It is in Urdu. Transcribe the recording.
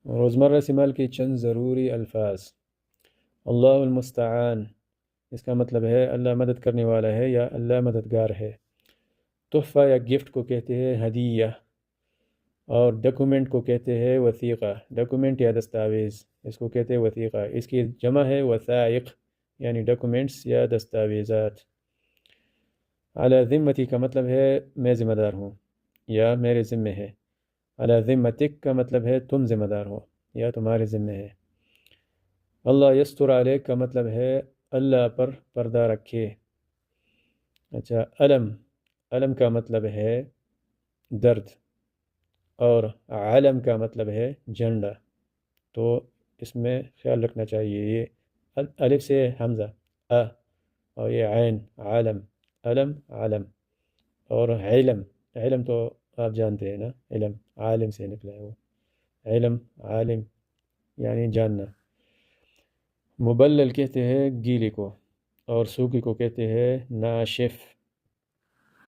روزمرہ استعمال کی چند ضروری الفاظ۔ اللہ المستعان، اس کا مطلب ہے اللہ مدد کرنے والا ہے یا اللہ مددگار ہے۔ تحفہ یا گفٹ کو کہتے ہیں ہدیہ، اور ڈاکومنٹ کو کہتے ہیں وثیقہ۔ ڈاکومنٹ یا دستاویز، اس کو کہتے ہیں وثیقہ، اس کی جمع ہے وثائق، یعنی ڈاکومنٹس یا دستاویزات۔ علی ذمتی کا مطلب ہے میں ذمہ دار ہوں یا میرے ذمہ ہے۔ علی ذمتک کا مطلب ہے تم ذمہ دار ہو یا تمہارے ذمہ ہے۔ اللہ یستر علیک کا مطلب ہے اللہ پر پردہ رکھے۔ اچھا، علم کا مطلب ہے درد، اور علم کا مطلب ہے جھنڈا، تو اس میں خیال رکھنا چاہیے، یہ الف سے حمزہ اور یہ عین علم، اور علم تو آپ جانتے ہیں نا، علم عالم سے نکلا ہے وہ، عالم یعنی جاننا۔ مبلل کہتے ہیں گیلی کو، اور سوکھی کو کہتے ہیں ناشف۔